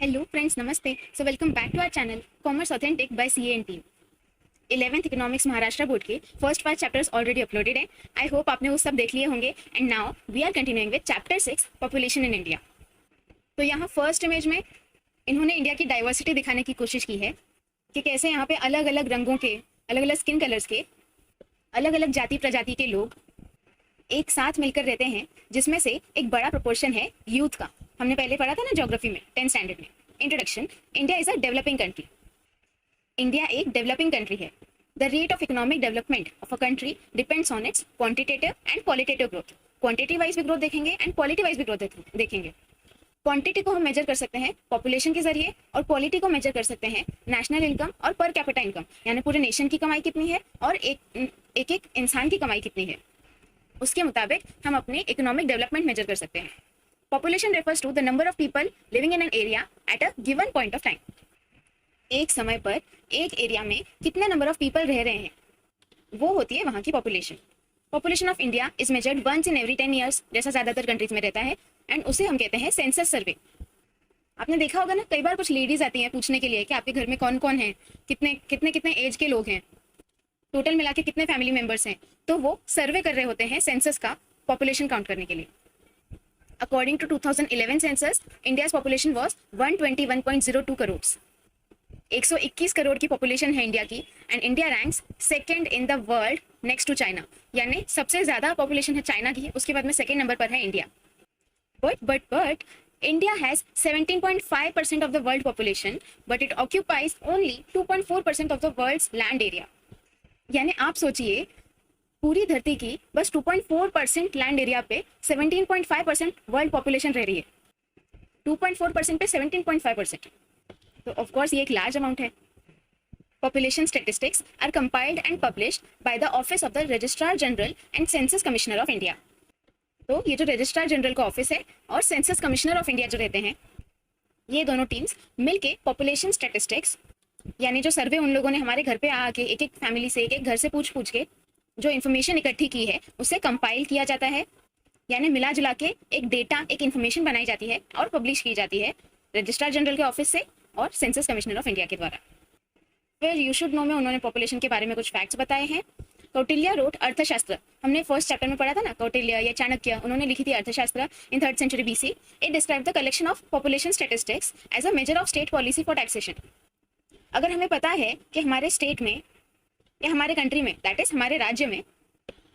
Hello friends, namaste. So welcome back to our channel Commerce Authentic by CA and team. 11th economics Maharashtra board के first 5 chapters already uploaded है. I hope आपने वो सब देख लिए होंगे. And now we are continuing with chapter 6 population in India. तो यहाँ फर्स्ट इमेज में इन्होंने इंडिया की डाइवर्सिटी दिखाने की कोशिश की है कि कैसे यहाँ पे अलग अलग रंगों के, अलग अलग स्किन कलर्स के, अलग अलग जाति प्रजाति के लोग एक साथ मिलकर रहते हैं, जिसमें से एक बड़ा प्रोपोर्शन है यूथ का. हमने पहले पढ़ा था ना ज्योग्राफी में 10th स्टैंडर्ड में. Introduction. India is a developing country. India एक डेवलपिंग कंट्री है. The rate of economic development of a country depends on it's quantitative and qualitative growth. Quantity wise भी ग्रोथ देखेंगे एंड क्वालिटी वाइज भी growth देखेंगे. Quantity को हम major कर सकते हैं पॉपुलेशन के जरिए, और क्वालिटी को मेजर कर सकते हैं नेशनल इनकम और पर कैपिटा इनकम, यानी पूरे नेशन की कमाई कितनी है और एक इंसान की कमाई कितनी है. उसके मुताबिक हम अपने इकोनॉमिक डेवलपमेंट मेजर कर सकते हैं. Population refers to the number of people living in an area at a given point of time. एक समय पर एक एरिया में कितने नंबर ऑफ पीपल रह रहे हैं, वो होती है वहां की population. Population of India is measured once in every 10 years, जैसा ज्यादातर कंट्रीज में रहता है. एंड उसे हम कहते हैं सेंसस सर्वे. आपने देखा होगा ना, कई बार कुछ लेडीज आती हैं पूछने के लिए कि आपके घर में कौन कौन है, कितने कितने कितने एज के लोग हैं, टोटल मिला के कितने फैमिली मेंबर्स हैं. तो वो सर्वे कर रहे होते हैं सेंसस का पॉपुलेशन काउंट करने के लिए. According to 2011 census, India's population was 121.02 crore. 121 crore की पॉपुलेशन है इंडिया की. And India ranks second in the world next to China, यानी सबसे ज्यादा पॉपुलेशन है चाइना की, उसके बाद में सेकंड नंबर पर है India. But India has 17.5% of the world population, but it occupies only 2.4% of the world's land area. यानी आप सोचिए, पूरी धरती की बस 2.4% लैंड एरिया पे 17.5% वर्ल्ड पॉपुलेशन रह रही है. 2.4% पे 17.5%, तो ऑफ कोर्स ये एक लार्ज अमाउंट है. Population statistics are compiled and published by the office of the registrar general and census commissioner of India. तो ये जो रजिस्ट्रार जनरल का ऑफिस है और सेंसस कमिश्नर ऑफ इंडिया जो रहते हैं, ये दोनों टीम्स मिलके पॉपुलेशन स्टैटिस्टिक्स, यानी जो सर्वे उन लोगों ने हमारे घर पे आके एक एक फैमिली से, एक एक घर से पूछ के जो इन्फॉर्मेशन इकट्ठी की है, उसे कंपाइल किया जाता है, यानी मिला जुला के एक डेटा, एक इन्फॉर्मेशन बनाई जाती है और पब्लिश की जाती है रजिस्ट्रार जनरल के ऑफिस से और सेंसस कमिश्नर ऑफ इंडिया के द्वारा. फिर यू शुड नो में उन्होंने पॉपुलेशन के बारे में कुछ फैक्ट्स बताए हैं. कौटिल्य रोट अर्थशास्त्र. हमने फर्स्ट चैप्टर में पढ़ा था ना, कौटिल्य या चाणक्य, उन्होंने लिखी थी Arthashastra in 3rd century BC. It describe the collection of population statistics as a measure of state policy for taxation. अगर हमें पता है कि हमारे स्टेट में या हमारे कंट्री में, दैट इज हमारे राज्य में,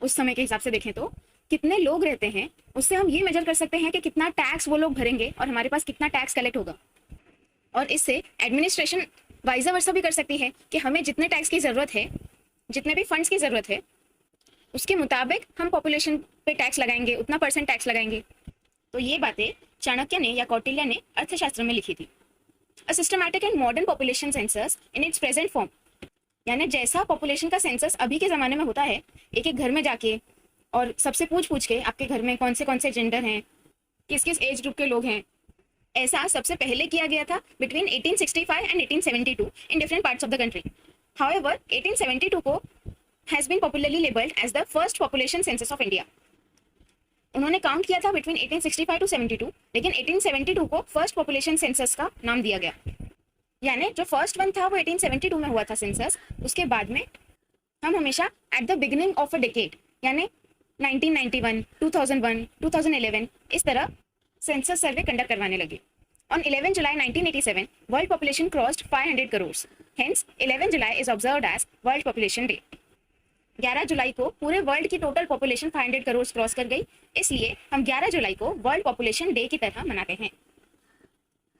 उस समय के हिसाब से देखें तो कितने लोग रहते हैं, उससे हम ये मेजर कर सकते हैं कि कितना टैक्स वो लोग भरेंगे और हमारे पास कितना टैक्स कलेक्ट होगा. और इससे एडमिनिस्ट्रेशन वाइजा वर्सा भी कर सकती है कि हमें जितने टैक्स की जरूरत है, जितने भी फंड्स की जरूरत है, उसके मुताबिक हम पॉपुलेशन पे टैक्स लगाएंगे, उतना % टैक्स लगाएंगे. तो ये बातें चाणक्य ने या कौटिल्य ने अर्थशास्त्र में लिखी थी. A systematic and modern population census in its present form, यानी जैसा पॉपुलेशन का सेंसस अभी के ज़माने में होता है, एक एक घर में जाके और सबसे पूछ के आपके घर में कौन से जेंडर हैं, किस किस एज ग्रुप के लोग हैं, ऐसा सबसे पहले किया गया था between 1865 and 1872 in different parts of the country. However 1872 को has been popularly labelled as the first population census of India. उन्होंने काउंट किया था बिटवीन 1865 टू 72, लेकिन 1872 को फर्स्ट पॉपुलेशन सेंसस का नाम दिया गया. यानी जो फर्स्ट वन था वो 1872 में हुआ था सेंसस. उसके बाद में हम हमेशा at the beginning of a decade, यानी 1991, 2001, 2011 इस तरह सेंसस सर्वे कंडक्ट करवाने लगे. On 11 July 1987, world population crossed 500 crores. Hence, 11 July is observed as World Population Day. 11 जुलाई को पूरे वर्ल्ड की टोटल पॉपुलेशन 500 करोड़ क्रॉस कर गई, इसलिए हम 11 जुलाई को वर्ल्ड पॉपुलेशन डे की तरह मनाते हैं.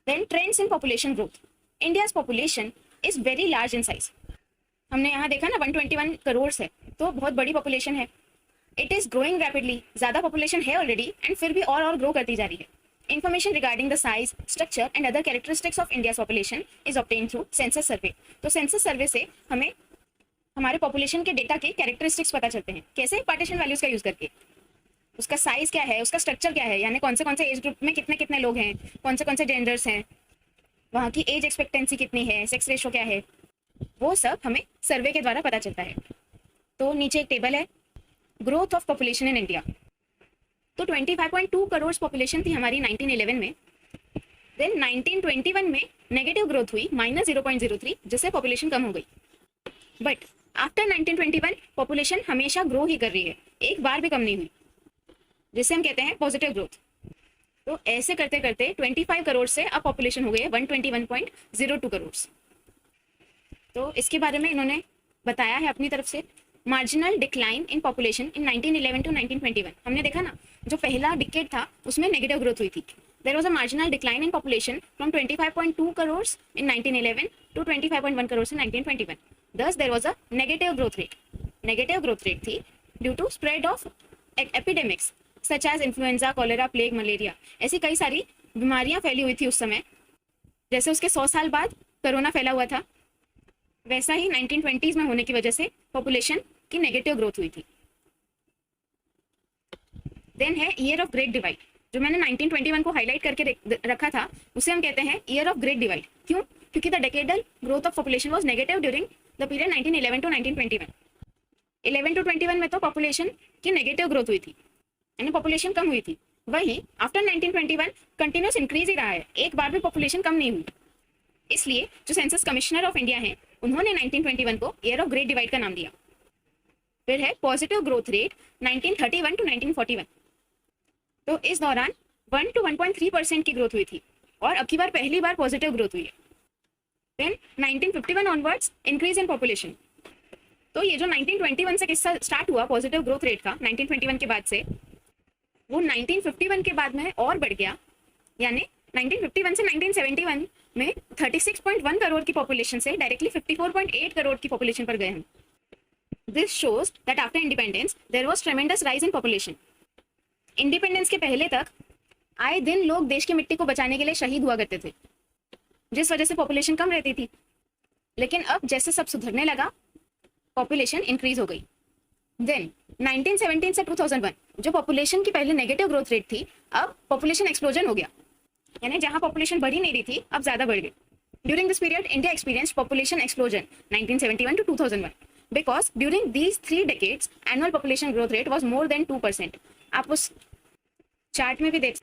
Then trends in population growth. India's population is very large in size. हमने यहाँ देखा ना 121 करोड़ है, तो बहुत बड़ी पॉपुलेशन है. It is growing rapidly. ज्यादा पॉपुलेशन है ऑलरेडी एंड फिर भी और ग्रो करती जा रही है. Information regarding the size, structure and other characteristics of India's population is obtained through census survey. तो सेंसस सर्वे से हमें हमारे पॉपुलेशन के डेटा के कैरेक्टरिस्टिक्स पता चलते हैं. कैसे? पार्टीशन वैल्यूज का यूज करके. उसका साइज क्या है, उसका स्ट्रक्चर क्या है, यानी कौन से एज ग्रुप में कितने कितने लोग हैं, कौन से जेंडर्स हैं, वहाँ की एज एक्सपेक्टेंसी कितनी है, सेक्स रेशो क्या है, वो सब हमें सर्वे के द्वारा पता चलता है. तो नीचे एक टेबल है, growth of population in India. तो 25.2 करोड़ पॉपुलेशन थी हमारी 1911 में. देन 1921 में नेगेटिव ग्रोथ हुई -0.03, जिससे पॉपुलेशन कम हो गई। बट आफ्टर 1921 पॉपुलेशन हमेशा ग्रो ही कर रही है, एक बार भी कम नहीं हुई, जिसे हम कहते हैं पॉजिटिव ग्रोथ। तो ऐसे करते करते 25 करोड़ से अब पॉपुलेशन हो गई है 121.02 करोड़। तो इसके बारे में इन्होंने बताया है अपनी तरफ से। Marginal decline in population in 1911 to 1921, हमने देखा ना जो पहला डिकेड था उसमें नेगेटिव ग्रोथ हुई थी। There was a marginal decline in population from 25.2 crore in 1911 to 25.1 crore in 1921। Thus there was a negative growth rate. Negative growth rate थी due to spread of epidemics such as influenza, cholera, plague, malaria. ऐसी कई सारी बीमारियां फैली हुई थी उस समय। जैसे उसके 100 साल बाद कोरोना फैला हुआ था, वैसा ही 1920s में होने की वजह से पॉपुलेशन की नेगेटिव ग्रोथ हुई थी। देन है ईयर ऑफ ग्रेट डिवाइड, जो मैंने 1921 को हाईलाइट करके रखा था, उसे हम कहते हैं ईयर ऑफ ग्रेट डिवाइड। क्यों? क्योंकि the decadal growth of population was negative during the period 1911 to 1921। 11 to 21 में तो पॉपुलेशन की नेगेटिव ग्रोथ हुई थी, यानी पॉपुलेशन कम हुई थी। वहीं आफ्टर 1921 कंटिन्यूस इंक्रीज ही रहा है, एक बार भी पॉपुलेशन कम नहीं हुई। इसलिए जो सेंसस कमिश्नर ऑफ इंडिया हैं, उन्होंने 1921 को ईयर ऑफ ग्रेट डिवाइड का नाम दिया। फिर है पॉजिटिव ग्रोथ रेट 1931 टू 1941। तो इस दौरान 1 to 1.3% की ग्रोथ हुई थी और अब की बार पहली बार पॉजिटिव ग्रोथ हुई है। Then 1951 onwards increase in population. तो ये जो 1921 से किस्सा स्टार्ट हुआ पॉजिटिव ग्रोथ रेट का 1921 के बाद से, वो 1951 के बाद में और बढ़ गया, यानी 1951 से 1971 में 36.1 करोड़ की पॉपुलेशन से डायरेक्टली 54.8 करोड़ की पॉपुलेशन पर गए हम। This shows that after independence there was tremendous rise in population. Independence के पहले तक आए दिन लोग देश की मिट्टी को बचाने के लिए शहीद हुआ करते थे, जिस वजह से पॉपुलेशन कम रहती थी। लेकिन अब जैसे सब सुधरने लगा, पॉपुलेशन इंक्रीज हो गई। देन 1917 से 2001 जो पॉपुलेशन की पहले नेगेटिव ग्रोथ रेट थी, अब पॉपुलेशन एक्सप्लोजन हो गया, यानी जहां पॉपुलेशन बढ़ ही नहीं रही थी अब ज्यादा बढ़ गई। During this period India experienced population explosion 1971 to 2001 because during these 3 decades annual population growth rate was more than 2%। आप उस चार्ट में भी देख,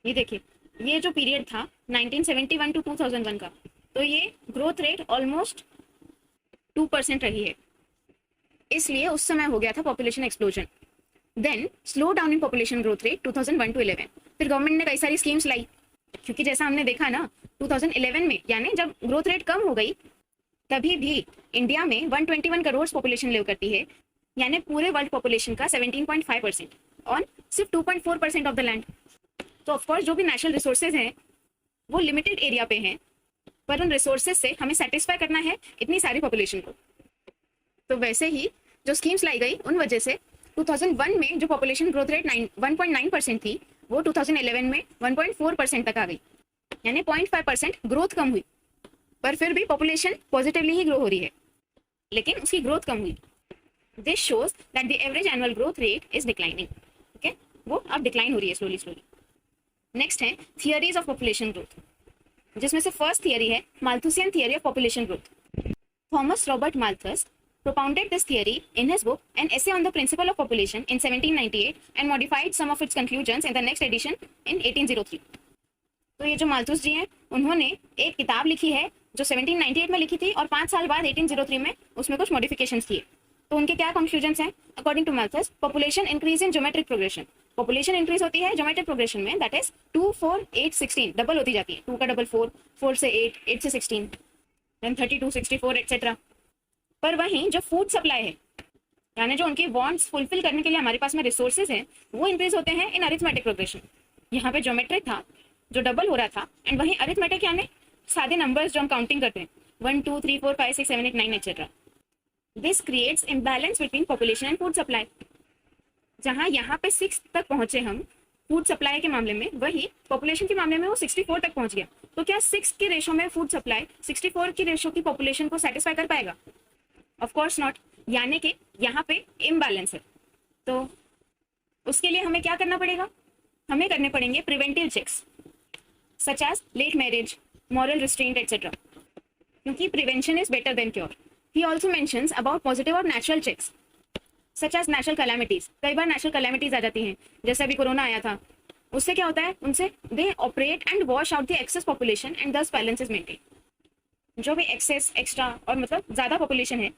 ये देखिए, ये जो पीरियड था 1971 to 2001 का, तो ये ग्रोथ रेट ऑलमोस्ट 2% रही है। इसलिए उस समय हो गया था population explosion. Then slow down in population growth rate 2001 to 11। फिर गवर्नमेंट ने कई सारी स्कीम्स लाई, क्योंकि जैसा हमने देखा ना 2011 में, यानी जब ग्रोथ रेट कम हो गई, तभी भी इंडिया में 121 करोड़ पॉपुलेशन लिव करती है, यानी पूरे वर्ल्ड पॉपुलेशन का 17.5% ऑन सिर्फ 2.4% ऑफ द लैंड। तो ऑफकोर्स जो भी नेचुरल रिसोर्सेज हैं वो लिमिटेड एरिया पे हैं, पर उन रिसोर्सेज से हमें सेटिस्फाई करना है इतनी सारी पॉपुलेशन को। तो वैसे ही जो स्कीम्स लाई गई, उन वजह से 2001 में जो पॉपुलेशन ग्रोथ रेट 1.9% थी, वो 2011 में 1.4% तक आ गई, यानी 0.5% ग्रोथ कम हुई। पर फिर भी पॉपुलेशन पॉजिटिवली ही ग्रो हो रही है, लेकिन उसकी ग्रोथ कम हुई। This shows that the average annual growth rate is declining. Okay, वो अब डिक्लाइन हो रही है स्लोली स्लोली। नेक्स्ट है थियरीज ऑफ पॉपुलेशन ग्रोथ, जिसमें से फर्स्ट थियरी है Malthusian theory of population growth. Thomas Robert Malthus propounded this theory in his book An Essay on the Principle of Population in 1798 and modified some of its conclusions in the next edition in 1803। तो ये जो Malthus जी हैं, उन्होंने एक किताब लिखी है जो 1798 में लिखी थी और 5 साल बाद 1803 में उसमें कुछ मॉडिफिकेशंस किए। तो उनके क्या कंक्लूजन्स हैं? According to Malthus, population increase in geometric progression. Population increase होती है ज्योमेट्रिक प्रोग्रेशन में, दैट इज 2, 4, 8, 16, डबल होती जाती है। 2 का डबल 4, 4 से 8, 8 से 16, देन 32, 64 एक्सेट्रा। पर वहीं जो फूड सप्लाई है, यानी जो उनकी वांट्स फुलफिल करने के लिए हमारे पास में रिसोर्सेज हैं, वो इंक्रीज होते हैं इन अरिथमेटिक प्रोग्रेशन। यहाँ पे ज्योमेट्रिक था जो डबल हो रहा था, एंड वहीं अरिथमेटिक यानी सादे नंबर्स जो हम काउंटिंग करते हैं, 1, 2, 3, 4, 5, 6, 7, 8, 9 etcetera. This creates imbalance between population and food supply. जहाँ यहाँ पे 6 तक पहुंचे हम फूड सप्लाई के मामले में, वही पॉपुलेशन के मामले में वो 64 तक पहुंच गया। तो क्या 6 के रेशो में फूड सप्लाई 64 की रेशो की पॉपुलेशन को सेटिस्फाई कर पाएगा? ऑफ कोर्स नॉट, यानी कि यहाँ पे इम्बैलेंस है। तो उसके लिए हमें क्या करना पड़ेगा? हमें करने पड़ेंगे preventive checks such as late marriage, moral restraint etcetera, क्योंकि prevention is better than cure. He also mentions about positive और natural checks such as natural calamities. कई बार नेचुरल कैलामिटीज आ जाती हैं, जैसे अभी कोरोना आया था, उससे क्या होता है, उनसे they operate and wash out the excess population and thus balance is maintain. जो भी एक्सेस, एक्स्ट्रा और मतलब ज्यादा पॉपुलेशन है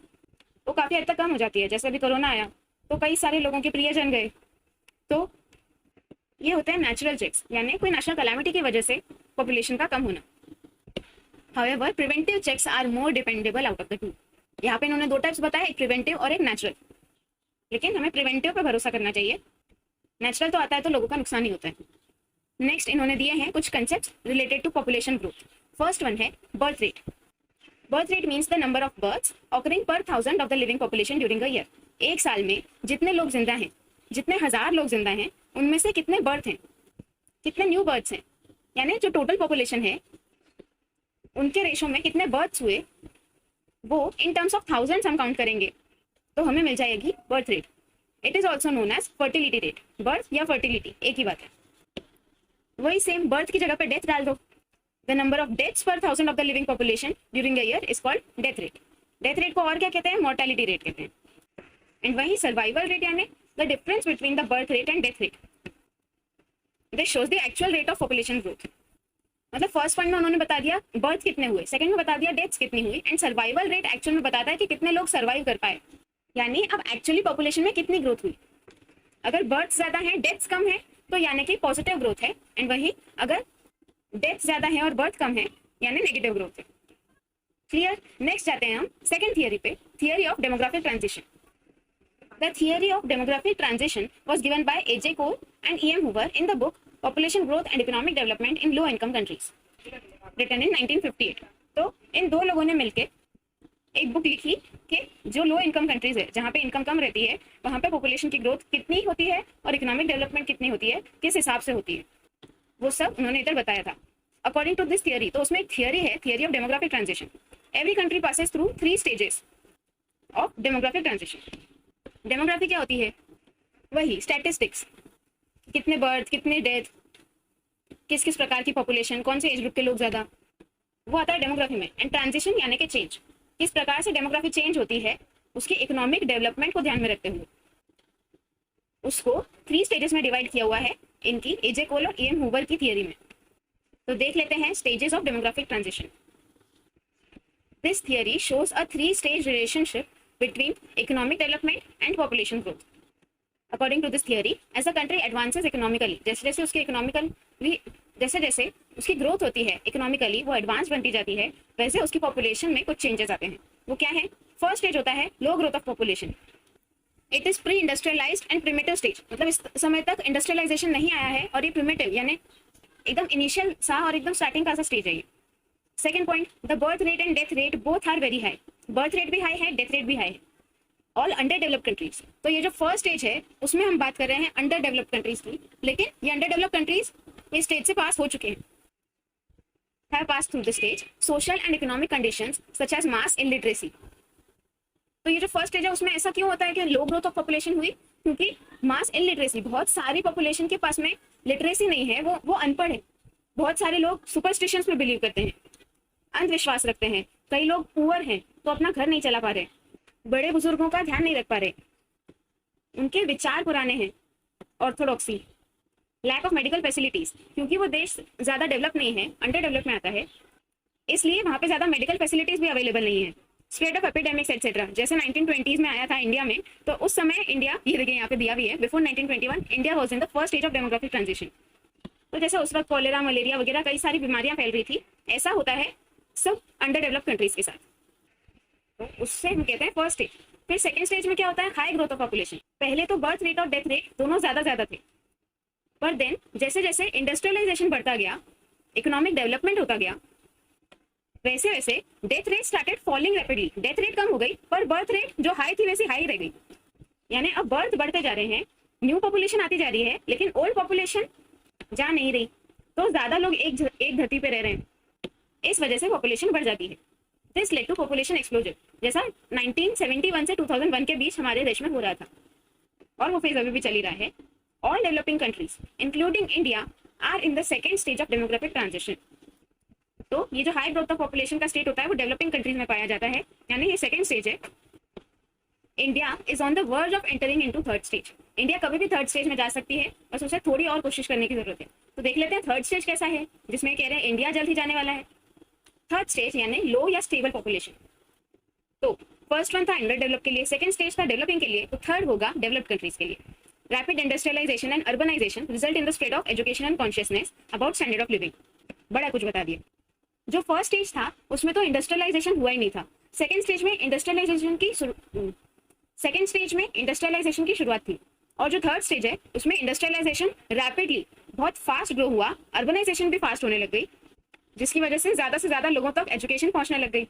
वो काफी हद तक कम हो जाती है। जैसे अभी कोरोना आया तो कई सारे लोगों के प्रियजन गए, तो ये होते हैं नेचुरल चेक्स, यानी कोई नेशनल कैलामिटी की वजह से पॉपुलेशन का कम होना। However preventive checks are more dependable out of the two. यहाँ पे इन्होंने दो टाइप्स बताया, एक प्रिवेंटिव और एक नेचुरल, लेकिन हमें प्रिवेंटिव पर भरोसा करना चाहिए। नेचुरल तो आता है तो लोगों का नुकसान ही होता है। नेक्स्ट इन्होंने दिए हैं कुछ concept related to population growth. First one है birth rate. Birth rate means the number of births occurring per 1000 of the living population during a year. एक साल में जितने लोग जिंदा हैं, जितने हजार लोग जिंदा हैं, उनमें से कितने बर्थ हैं, कितने न्यू बर्थ्स हैं, यानी जो टोटल पॉपुलेशन है उनके रेशो में कितने बर्थ्स हुए, वो इन टर्म्स ऑफ थाउजेंड्स हम काउंट करेंगे तो हमें मिल जाएगी birth rate. It is also known as fertility rate. Birth या फर्टिलिटी एक ही बात है। वही सेम बर्थ की जगह पे डेथ डाल दो। द नंबर ऑफ डेथ्स पर 1000 of the living population during a year is called death rate. Death rate को और क्या कहते हैं, मोर्टेलिटी रेट कहते हैं। एंड वही सर्वाइवल रेट यानी the difference between the birth rate and death rate. This shows the actual rate of population growth. मतलब फर्स्ट वन में उन्होंने बता दिया बर्थ कितने हुए, सेकंड में बता दिया डेथ्स कितनी हुई, एंड सर्वाइवल रेट एक्चुअल में बताता है कि कितने लोग सर्वाइव कर पाए, यानी अब एक्चुअली पॉपुलेशन में कितनी ग्रोथ हुई। अगर बर्थ ज्यादा है डेथ्स कम है तो यानी कि पॉजिटिव ग्रोथ है, एंड वही अगर डेथ ज्यादा है और बर्थ कम है यानी नेगेटिव ग्रोथ है। क्लियर। नेक्स्ट जाते हैं हम सेकंड थियरी पे, theory of demographic transition. The theory of demographic transition was given by A J. Coale and E.M. Hoover in the book population growth and economic development in low income countries, written in 1958। तो इन दो लोगों ने मिलकर एक book लिखी कि जो लो income countries है, जहाँ पे इनकम कम रहती है, वहाँ पे पॉपुलेशन की ग्रोथ कितनी होती है और इकोनॉमिक डेवलपमेंट कितनी होती है, किस हिसाब से होती है, वो सब उन्होंने इधर बताया था। अकॉर्डिंग टू दिस थियरी, तो उसमें एक थियरी है, theory of demographic transition. Every country passes through 3 stages of demographic transition. Demography क्या होती है, वही स्टैटिस्टिक्स, कितने बर्थ, कितने डेथ, किस किस प्रकार की पॉपुलेशन, कौन से एज ग्रुप के लोग ज्यादा, वो आता है डेमोग्राफी में। एंड ट्रांजिशन यानी कि चेंज, किस प्रकार से डेमोग्राफी चेंज होती है उसके इकोनॉमिक डेवलपमेंट को ध्यान में रखते हुए उसको 3 स्टेजेस में डिवाइड किया हुआ है इनकी ए.जे. कोल और E.M. हूवर की थियरी में। तो देख लेते हैं stages of demographic transition. This theory shows a 3 stage relationship between economic development and population growth. According to this theory, as a country advances economically, जैसे जैसे उसकी इकोनॉमिकली जैसे जैसे उसकी ग्रोथ होती है इकोनॉमिकली, वो एडवांस बनती जाती है, वैसे उसकी पॉपुलेशन में कुछ चेंजेस आते हैं। वो क्या है, फर्स्ट स्टेज होता है low growth of population. It is pre industrialized and primitive stage, मतलब इस समय तक इंडस्ट्रियलाइजेशन नहीं आया है और ये प्रिमिटिव यानी एकदम इनिशियल सा और एकदम स्टार्टिंग का सा स्टेज है ये। Second point, the birth rate and death rate both are very high. Birth rate भी हाई है, डेथ रेट भी हाई है, ऑल अंडर डेवलप्ड कंट्रीज। तो ये जो फर्स्ट स्टेज है उसमें हम बात कर रहे हैं अंडर डेवलप्ड कंट्रीज की, लेकिन ये अंडर डेवलप्ड कंट्रीज इस स्टेज से पास हो चुके हैं, have passed through the stage. Social and economic conditions such as mass illiteracy. तो ये जो फर्स्ट स्टेज है उसमें ऐसा क्यों होता है कि लो ग्रोथ ऑफ पॉपुलेशन हुई, क्योंकि मास इलिटरेसी, बहुत सारी पॉपुलेशन के पास में लिटरेसी नहीं है, वो अनपढ़ है। बहुत सारे लोग सुपरस्टिशंस में बिलीव करते हैं, अंधविश्वास रखते हैं, कई लोग पुअर हैं तो अपना घर नहीं चला पा रहे, बड़े बुजुर्गों का ध्यान नहीं रख पा रहे, उनके विचार पुराने हैं, orthodoxy, lack of medical facilities, क्योंकि वो देश ज्यादा डेवलप नहीं है, अंडर डेवलप में आता है, इसलिए वहाँ पे ज्यादा मेडिकल फैसिलिटीज भी अवेलेबल नहीं है। स्प्रेड ऑफ एपिडेमिक्स एक्सेट्रा, जैसे 1920s में आया था इंडिया में, तो उस समय इंडिया, ये देखिए यहाँ पे दिया भी है, before 1921 India was in the first stage of demographic transition. तो जैसे उस वक्त कॉलेरा, मलेरिया वगैरह कई सारी बीमारियां फैल रही थी, ऐसा होता है सब अंडर डेवलप कंट्रीज के साथ, तो उससे हम कहते हैं फर्स्ट स्टेज। फिर सेकंड स्टेज में क्या होता है, हाई ग्रोथ ऑफ पॉपुलेशन। पहले तो बर्थ रेट और डेथ रेट दोनों ज्यादा थे, पर देन जैसे जैसे इंडस्ट्रियलाइजेशन बढ़ता गया, इकोनॉमिक डेवलपमेंट होता गया, वैसे वैसे death rate started falling rapidly. Death rate कम हो गई पर बर्थ रेट जो हाई थी वैसी हाई रह गई, यानी अब बर्थ बढ़ते जा रहे हैं, न्यू पॉपुलेशन आती जा रही है, लेकिन ओल्ड पॉपुलेशन जा नहीं रही, तो ज्यादा लोग एक धरती पे रह रहे हैं, इस वजह से पॉपुलेशन बढ़ जाती है। This led to population explosion, जैसा 1971 से 2001 के बीच हमारे देश में हो रहा था, और वो फेज अभी भी चल ही रहा है। All developing countries, including India, are in the second stage of demographic transition. तो ये जो हाई ग्रोथ ऑफ पॉपुलेशन का स्टेट होता है वो डेवलपिंग कंट्रीज में पाया जाता है, यानी ये सेकंड स्टेज है। India is on the verge of entering into third stage. India कभी भी थर्ड स्टेज में जा सकती है, बस उसे थोड़ी और कोशिश करने की जरूरत है। तो देख लेते हैं थर्ड स्टेज कैसा है, जिसमें कह रहे हैं इंडिया जल्द ही जाने वाला है। थर्ड स्टेज यानी लो या स्टेबल पॉपुलेशन। तो फर्स्ट वन था अंडर डेवलप के लिए, सेकंड स्टेज था डेवलपिंग के लिए, तो थर्ड होगा डेवलप्ड कंट्रीज के लिए। Rapid industrialisation and urbanisation result in the spread of education and consciousness about standard of living. बड़ा कुछ बता दिया। जो फर्स्ट स्टेज था उसमें तो इंडस्ट्रियलाइजेशन हुआ ही नहीं था। सेकंड स्टेज में इंडस्ट्रियलाइजेशन की शुरुआत थी, और जो थर्ड स्टेज है उसमें इंडस्ट्रियलाइजेशन रैपिडली बहुत फास्ट ग्रो हुआ, अर्बनाइजेशन भी फास्ट होने लग गई, जिसकी वजह से ज्यादा लोगों तक एजुकेशन पहुंचने लग गई,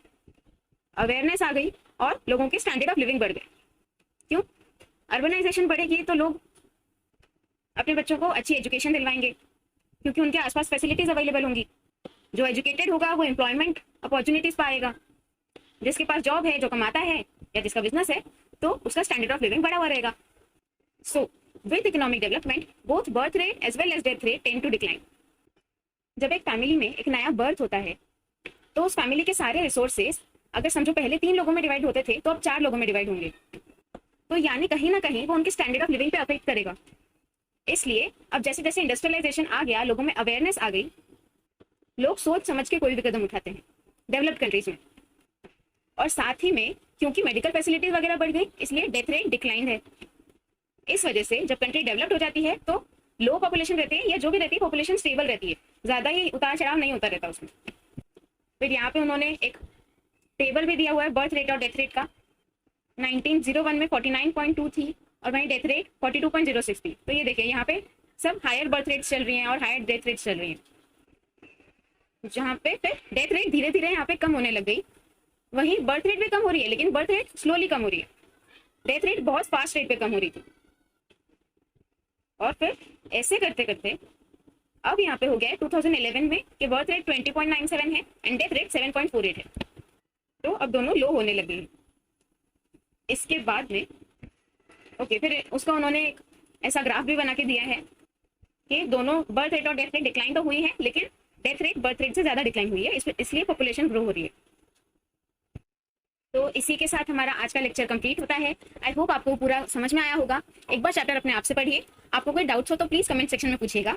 अवेयरनेस आ गई और लोगों के स्टैंडर्ड ऑफ लिविंग बढ़ गए। क्यों? अर्बनाइजेशन बढ़ेगी तो लोग अपने बच्चों को अच्छी एजुकेशन दिलवाएंगे, क्योंकि उनके आसपास फैसिलिटीज अवेलेबल होंगी। जो एजुकेटेड होगा वो एम्प्लॉयमेंट अपॉर्चुनिटीज पाएगा, जिसके पास जॉब है, जो कमाता है या जिसका बिजनेस है, तो उसका स्टैंडर्ड ऑफ लिविंग बढ़ा हुआ रहेगा। So with economic development both birth rate as well as death rate tend to decline. जब एक फैमिली में एक नया बर्थ होता है तो उस फैमिली के सारे रिसोर्सेज अगर समझो पहले 3 लोगों में डिवाइड होते थे तो अब 4 लोगों में डिवाइड होंगे। तो यानी कहीं ना कहीं वो उनके स्टैंडर्ड ऑफ लिविंग पे अफेक्ट करेगा। इसलिए अब जैसे जैसे इंडस्ट्रियलाइजेशन आ गया, लोगों में अवेयरनेस आ गई, लोग सोच समझ के कोई भी कदम उठाते हैं डेवलप्ड कंट्रीज में। और साथ ही में क्योंकि मेडिकल फैसिलिटीज वगैरह बढ़ गई, इसलिए डेथ रेट डिक्लाइन है। इस वजह से जब कंट्री डेवलप्ड हो जाती है तो लो पॉपुलेशन रहती है, या जो भी रहती है पॉपुलेशन स्टेबल रहती है, ज्यादा ही उतार चढ़ाव नहीं होता रहता उसमें। फिर यहाँ पे उन्होंने एक टेबल भी दिया हुआ है बर्थ रेट और डेथ रेट का। 1901 में 49.2 थी और वहीं डेथ रेट 42.06 थी। तो ये देखिए यहाँ पे सब हायर बर्थ रेट्स चल रही हैं और हायर डेथ रेट्स चल रही हैं, जहाँ पे फिर डेथ रेट धीरे धीरे यहाँ पे कम होने लग गई। वहीं बर्थ रेट भी कम हो रही है, लेकिन बर्थ रेट स्लोली कम हो रही है, डेथ रेट बहुत फास्ट रेट पे कम हो रही थी। और फिर ऐसे करते करते अब यहाँ पे हो गया है 2011 में कि बर्थ रेट 20.97 है एंड डेथ रेट 7.48 है। तो अब दोनों लो होने लगे हैं। इसके बाद में फिर उसका उन्होंने एक ऐसा ग्राफ भी बना के दिया है कि दोनों बर्थ रेट और डेथ रेट डिक्लाइन तो हुई है, लेकिन डेथ रेट बर्थ रेट से ज्यादा डिक्लाइन हुई है, इसलिए पॉपुलेशन ग्रो हो रही है। तो इसी के साथ हमारा आज का लेक्चर कंप्लीट होता है। आई होप आपको पूरा समझ में आया होगा। एक बार चैप्टर अपने आप से पढ़िए। आपको कोई डाउट्स हो तो प्लीज कमेंट सेक्शन में पूछिएगा,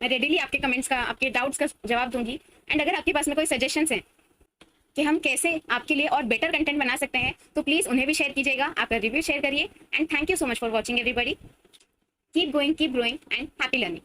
मैं रेडिली आपके कमेंट्स का, आपके डाउट्स का जवाब दूंगी। एंड अगर आपके पास में कोई सजेशंस हैं कि हम कैसे आपके लिए और बेटर कंटेंट बना सकते हैं, तो प्लीज उन्हें भी शेयर कीजिएगा, आपका रिव्यू शेयर करिए। And thank you so much for watching everybody. Keep going, keep growing and happy learning.